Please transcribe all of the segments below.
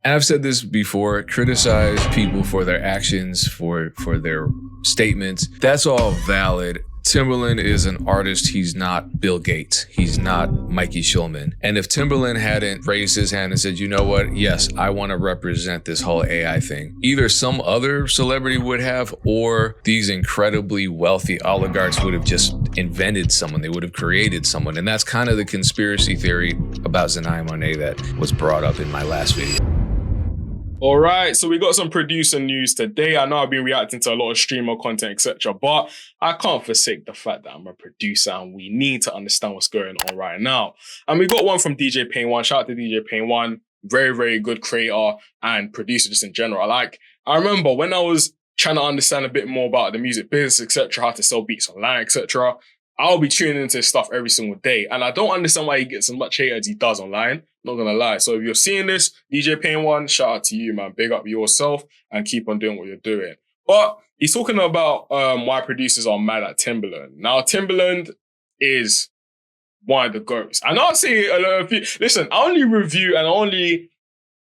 And I've said this before, criticize people for their actions, for their statements. That's all valid. Timbaland is an artist. He's not Bill Gates. He's not Mikey Schulman. And if Timbaland hadn't raised his hand and said, you know what? Yes, I want to represent this whole AI thing. Either some other celebrity would have, or these incredibly wealthy oligarchs would have just invented someone. They would have created someone. And that's kind of the conspiracy theory about Zanaya Monet that was brought up in my last video. All right, so we got some producer news today. I know I've been reacting to a lot of streamer content, etc., but I can't forsake the fact that I'm a producer and we need to understand what's going on right now. And we got one from DJ Pain One. Shout out to DJ Pain One. Very, very good creator and producer just in general. I remember when I was trying to understand a bit more about the music business, etc., how to sell beats online, etc., I'll be tuning into his stuff every single day. And I don't understand why he gets as much hate as he does online. Not gonna lie. So if you're seeing this, DJ Pain One, shout out to you, man. Big up yourself and keep on doing what you're doing. But he's talking about why producers are mad at Timbaland. Now, Timbaland is one of the GOATs. And I'll say a lot of people, listen, I only review and I only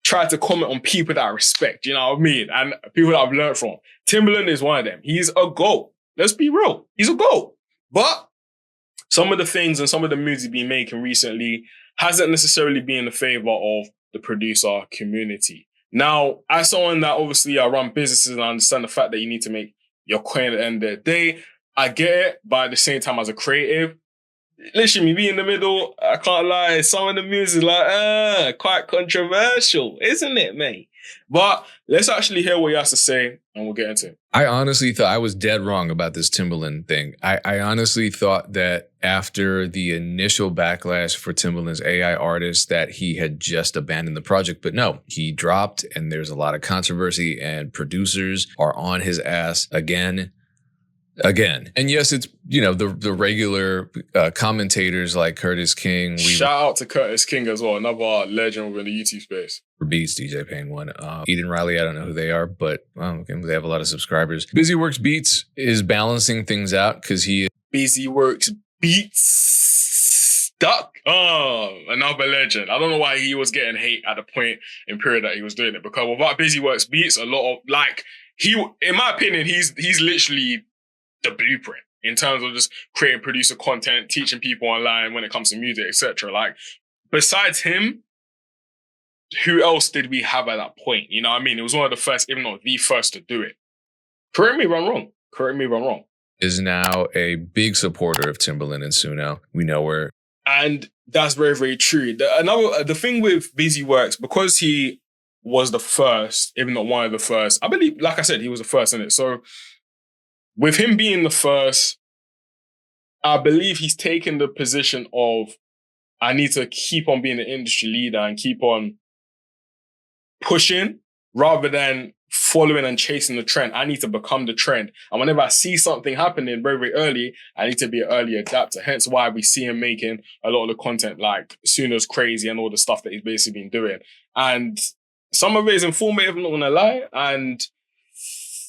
try to comment on people that I respect, you know what I mean? And people that I've learned from. Timbaland is one of them. He's a GOAT. Let's be real. He's a GOAT. But some of the things and some of the moves he's been making recently hasn't necessarily been in the favor of the producer community. Now, as someone that obviously I run businesses and I understand the fact that you need to make your coin at the end of the day, I get it, but at the same time as a creative, literally, me being in the middle, I can't lie, some of the music is like, quite controversial, isn't it, mate? But let's actually hear what he has to say and we'll get into it. I honestly thought I was dead wrong about this Timbaland thing. I honestly thought that after the initial backlash for Timbaland's AI artist that he had just abandoned the project. But no, he dropped and there's a lot of controversy and producers are on his ass again. And yes, it's, you know, the regular commentators like Curtis King. Shout out to Curtis King as well, another legend within the YouTube space. For Beats, DJ Pain One. Eden Riley, I don't know who they are, but they have a lot of subscribers. Busy Works Beats is balancing things out because he... Busy Works Beats stuck. Oh, another legend. I don't know why he was getting hate at the point in period that he was doing it, because without Busy Works Beats, a lot of, in my opinion, he's literally the blueprint in terms of just creating producer content, teaching people online when it comes to music, etc. Like, besides him, who else did we have at that point? You know what I mean? It was one of the first, if not the first, to do it. Correct me if I'm wrong. Is now a big supporter of Timbaland and Suno. We know where. And that's very, very true. The thing with Busy Works, because he was the first, if not one of the first, I believe, like I said, he was the first in it. So with him being the first, I believe he's taken the position of, I need to keep on being the industry leader and keep on pushing rather than following and chasing the trend. I need to become the trend. And whenever I see something happening very, very early, I need to be an early adapter. Hence why we see him making a lot of the content like Suno's Crazy and all the stuff that he's basically been doing. And some of it is informative, I'm not gonna lie. And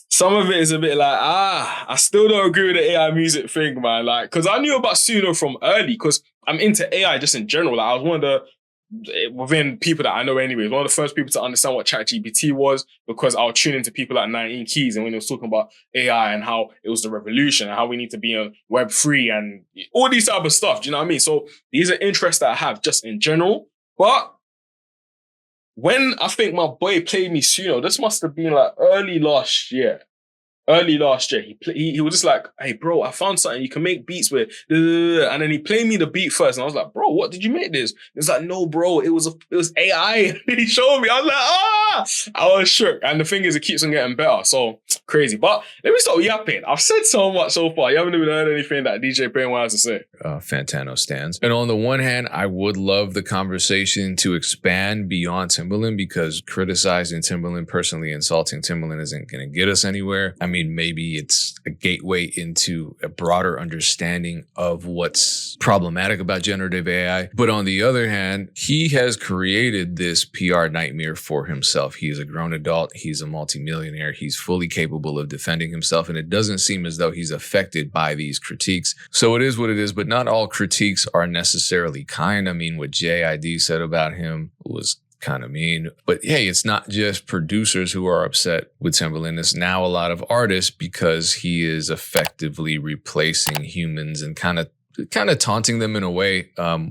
some of it is a bit like, I still don't agree with the AI music thing, man. Like, because I knew about Suno from early, because I'm into AI just in general. Like, I was one of within people that I know anyway, one of the first people to understand what ChatGPT was, because I was tuning into people like 19 Keys and when he was talking about AI and how it was the revolution and how we need to be on Web3 and all these type of stuff. Do you know what I mean? So these are interests that I have just in general. But when I think my boy played me Suno, this must have been like early last year. He was just like, hey, bro, I found something you can make beats with. And then he played me the beat first. And I was like, bro, what did you make this? He was like, no, bro, it was AI. And he showed me. I was like, I was shook. And the thing is, it keeps on getting better. So crazy. But let me start yapping. I've said so much so far. You haven't even heard anything that DJ Pain has to say. Fantano stands. And on the one hand, I would love the conversation to expand beyond Timbaland, because criticizing Timbaland, personally insulting Timbaland isn't going to get us anywhere. I mean, maybe it's a gateway into a broader understanding of what's problematic about generative AI. But on the other hand, he has created this PR nightmare for himself. He's a grown adult. He's a multimillionaire. He's fully capable of defending himself. And it doesn't seem as though he's affected by these critiques. So it is what it is, but not all critiques are necessarily kind. I mean, what JID said about him was kind of mean. But hey, it's not just producers who are upset with Timbaland. It's now a lot of artists because he is effectively replacing humans and kind of taunting them in a way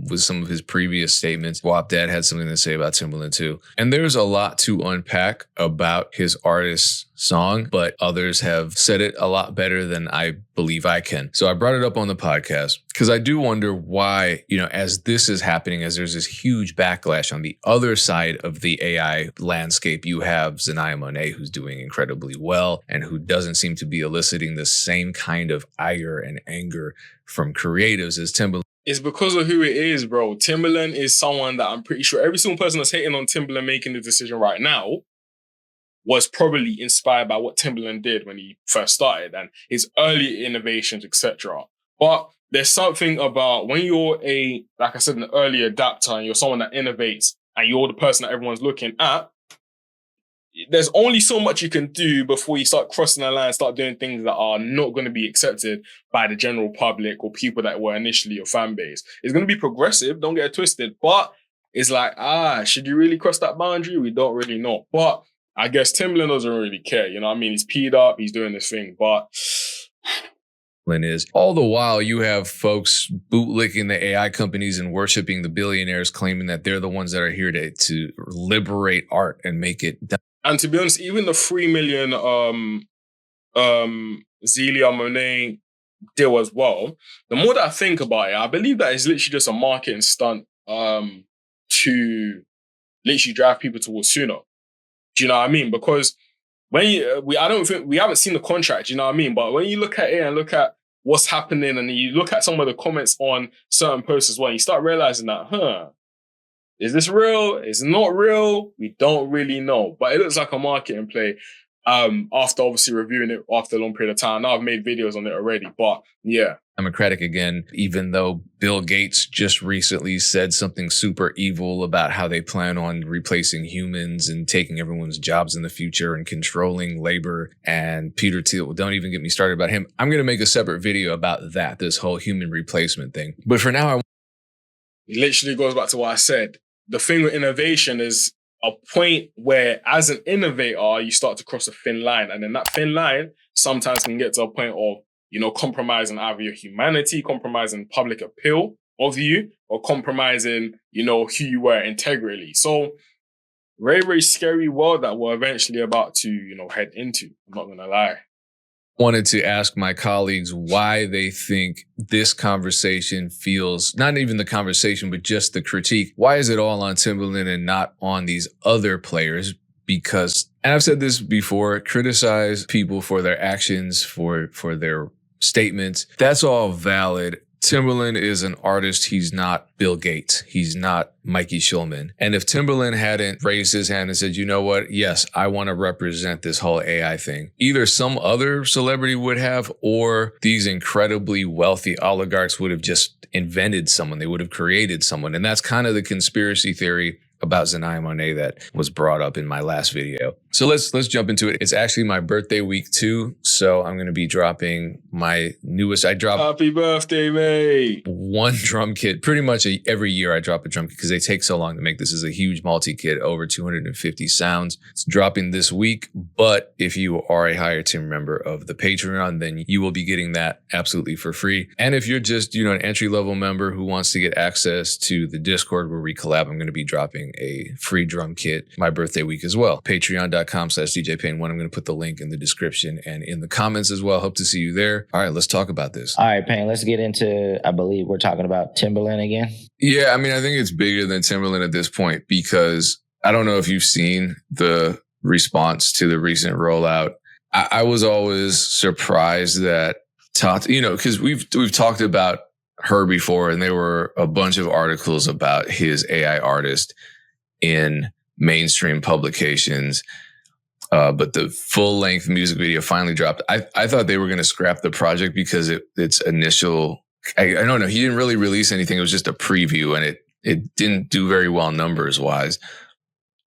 with some of his previous statements. WAP Dad had something to say about Timbaland too. And there's a lot to unpack about his artist's song, but others have said it a lot better than I believe I can. So I brought it up on the podcast because I do wonder why, as this is happening, as there's this huge backlash on the other side of the AI landscape, you have Zanaya Monet, who's doing incredibly well and who doesn't seem to be eliciting the same kind of ire and anger from creatives as Timbaland. It's because of who it is, bro. Timbaland is someone that I'm pretty sure every single person that's hating on Timbaland making the decision right now was probably inspired by what Timbaland did when he first started and his early innovations, etc. But there's something about when you're like I said, an early adapter and you're someone that innovates and you're the person that everyone's looking at, there's only so much you can do before you start crossing the line, start doing things that are not going to be accepted by the general public or people that were initially your fan base. It's going to be progressive, don't get it twisted, but it's like, should you really cross that boundary? We don't really know. But I guess Timbaland doesn't really care, you know what I mean? He's peed up, he's doing this thing, but... is all the while you have folks bootlicking the AI companies and worshiping the billionaires, claiming that they're the ones that are here to liberate art and make it... And to be honest, even the 3 million Zelia Monet deal as well, the more that I think about it, I believe that it's literally just a marketing stunt to literally drive people towards Suno. Do you know what I mean? Because I don't think we haven't seen the contract, do you know what I mean? But when you look at it and look at what's happening and you look at some of the comments on certain posts as well, you start realizing that, is this real? Is it not real? We don't really know. But it looks like a marketing play after obviously reviewing it after a long period of time. Now I've made videos on it already, but yeah. Democratic again, even though Bill Gates just recently said something super evil about how they plan on replacing humans and taking everyone's jobs in the future and controlling labor. And Peter Thiel, don't even get me started about him. I'm going to make a separate video about that, this whole human replacement thing. But for now, it literally goes back to what I said. The thing with innovation is a point where, as an innovator, you start to cross a thin line. And then that thin line sometimes can get to a point of, compromising either your humanity, compromising public appeal of you, or compromising, who you were integrally. So, very, very scary world that we're eventually about to, head into. I'm not going to lie. Wanted to ask my colleagues why they think this conversation feels, not even the conversation, but just the critique. Why is it all on Timbaland and not on these other players? Because, and I've said this before, criticize people for their actions, for their statements. That's all valid. Timbaland is an artist. He's not Bill Gates. He's not Mikey Schulman. And if Timbaland hadn't raised his hand and said, you know what? Yes, I want to represent this whole AI thing. Either some other celebrity would have, or these incredibly wealthy oligarchs would have just invented someone. They would have created someone. And that's kind of the conspiracy theory about Zanaya Monet that was brought up in my last video. So let's jump into it. It's actually my birthday week too. So I'm going to be dropping my newest. Happy birthday, mate. One drum kit. Pretty much every year I drop a drum kit because they take so long to make. This is a huge multi-kit, over 250 sounds. It's dropping this week. But if you are a higher tier member of the Patreon, then you will be getting that absolutely for free. And if you're just, an entry-level member who wants to get access to the Discord where we collab, I'm going to be dropping a free drum kit my birthday week as well. Patreon.com/DJPayne1. I'm going to put the link in the description and in the comments as well. Hope to see you there. All right, let's talk about this. All right, Payne, let's get into, I believe we're talking about Timbaland again. Yeah, I think it's bigger than Timbaland at this point because I don't know if you've seen the response to the recent rollout. I was always surprised that because we've talked about her before, and there were a bunch of articles about his AI artist in mainstream publications. But the full-length music video finally dropped. I thought they were going to scrap the project because its initial, I don't know, he didn't really release anything. It was just a preview, and it didn't do very well numbers-wise,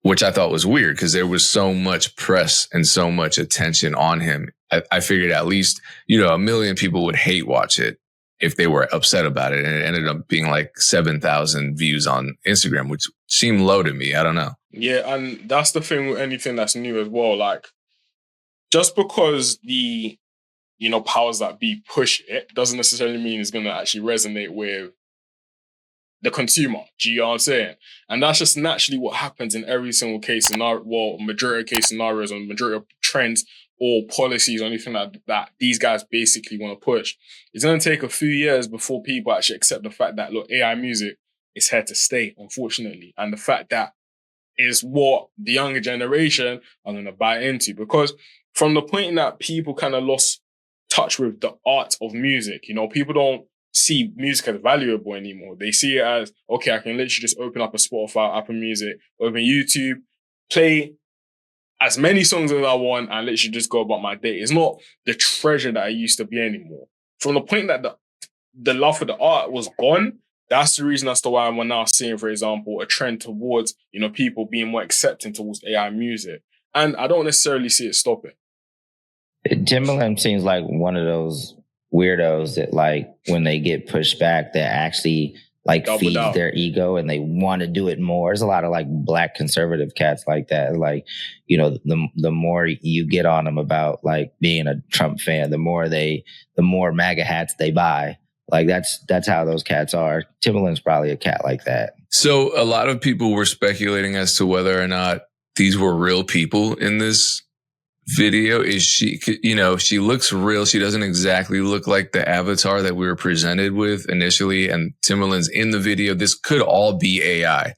which I thought was weird because there was so much press and so much attention on him. I figured at least, 1 million people would hate watch it if they were upset about it. And it ended up being like 7,000 views on Instagram, which seemed low to me. I don't know. Yeah, and that's the thing with anything that's new as well. Like, just because the powers that be push it doesn't necessarily mean it's gonna actually resonate with the consumer. Do you know what I'm saying? And that's just naturally what happens in every single case scenario, well, majority of case scenarios and majority of trends or policies or anything like that these guys basically want to push. It's going to take a few years before people actually accept the fact that, look, AI music is here to stay, unfortunately. And the fact that is what the younger generation are going to buy into. Because from the point that people kind of lost touch with the art of music, people don't see music as valuable anymore. They see it as, okay, I can literally just open up a Spotify, Apple Music, open YouTube, play as many songs as I want, and literally just go about my day. It's not the treasure that I used to be anymore. From the point that the love for the art was gone, that's the reason as to why we're now seeing, for example, a trend towards, people being more accepting towards AI music. And I don't necessarily see it stopping. Timbaland seems like one of those weirdos that, like, when they get pushed back, that actually like feeds their ego and they want to do it more. There's a lot of like black conservative cats like that. Like, the more you get on them about like being a Trump fan, the more MAGA hats they buy. Like that's how those cats are. Timbaland's probably a cat like that. So a lot of people were speculating as to whether or not these were real people in this video. Is she, she looks real. She doesn't exactly look like the avatar that we were presented with initially. And Timbaland's in the video. This could all be AI,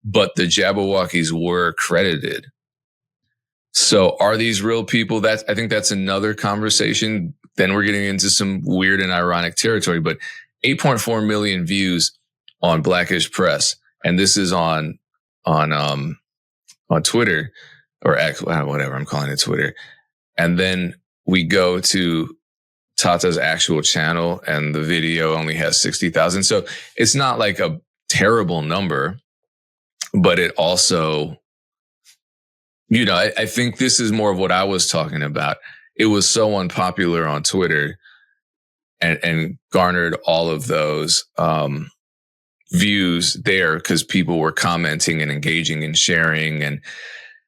but the Jabberwockies were credited. So are these real people? I think that's another conversation. Then we're getting into some weird and ironic territory, but 8.4 million views on Blackish Press. And this is on Twitter or X, whatever I'm calling it, Twitter. And then we go to Tata's actual channel and the video only has 60,000. So it's not like a terrible number, but it also, I think this is more of what I was talking about. It was so unpopular on Twitter and garnered all of those views there because people were commenting and engaging and sharing. And,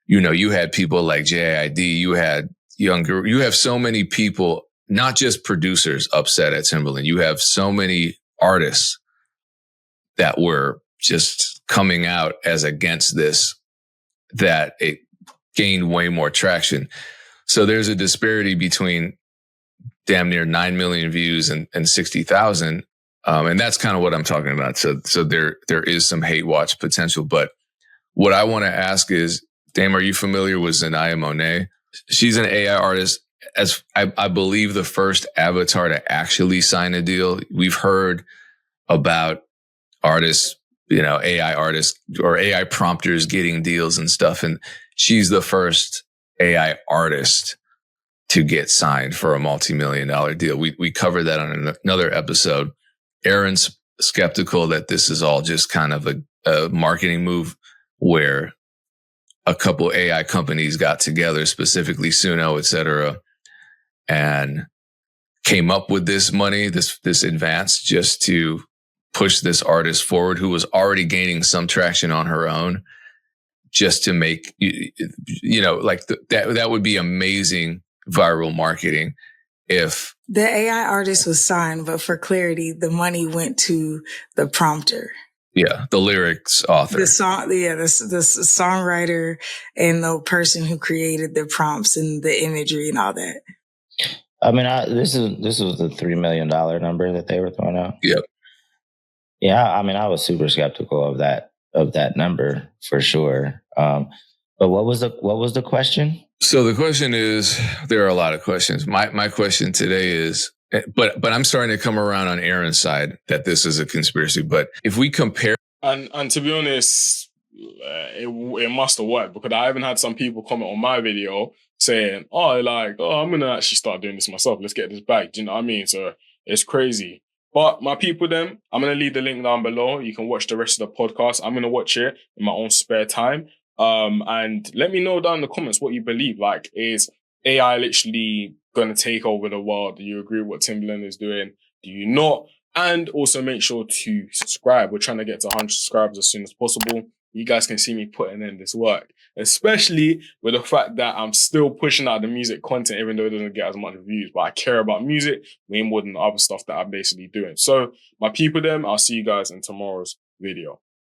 you had people like JID, you have so many people, not just producers upset at Timbaland. You have so many artists that were just coming out as against this, that it gained way more traction. So there's a disparity between damn near 9 million views and 60,000. And that's kind of what I'm talking about. So there is some hate watch potential. But what I want to ask is, Dame, are you familiar with Zanaya Monet? She's an AI artist, as I believe the first avatar to actually sign a deal. We've heard about artists, AI artists or AI prompters getting deals and stuff. And she's the first AI artist to get signed for a multi-million-dollar deal. We covered that on another episode. Aaron's skeptical that this is all just kind of a marketing move where a couple AI companies got together, specifically Suno, et cetera, and came up with this money, this advance, just to push this artist forward who was already gaining some traction on her own, just to make, that would be amazing viral marketing if the AI artist was signed, but for clarity, the money went to the prompter. Yeah, the lyrics author. The songwriter and the person who created the prompts and the imagery and all that. I mean, this was the $3 million number that they were throwing out. Yep. Yeah, I mean, I was super skeptical of that number for sure. But what was the question? So the question is, there are a lot of questions. My question today is, but I'm starting to come around on Aaron's side that this is a conspiracy. But if we compare, and to be honest, it must have worked, because I even had some people comment on my video saying, I'm gonna actually start doing this myself. Let's get this back. Do you know what I mean? So it's crazy. But my people, I'm gonna leave the link down below. You can watch the rest of the podcast. I'm gonna watch it in my own spare time. And let me know down in the comments what you believe. Like, is AI literally going to take over the world? Do you agree with what Timbaland is doing? Do you not? And also make sure to subscribe. We're trying to get to 100 subscribers as soon as possible. you guys can see me putting in this work. Especially with the fact that I'm still pushing out the music content, even though it doesn't get as much views. But I care about music way more than the other stuff that I'm basically doing. So my people them, I'll see you guys in tomorrow's video.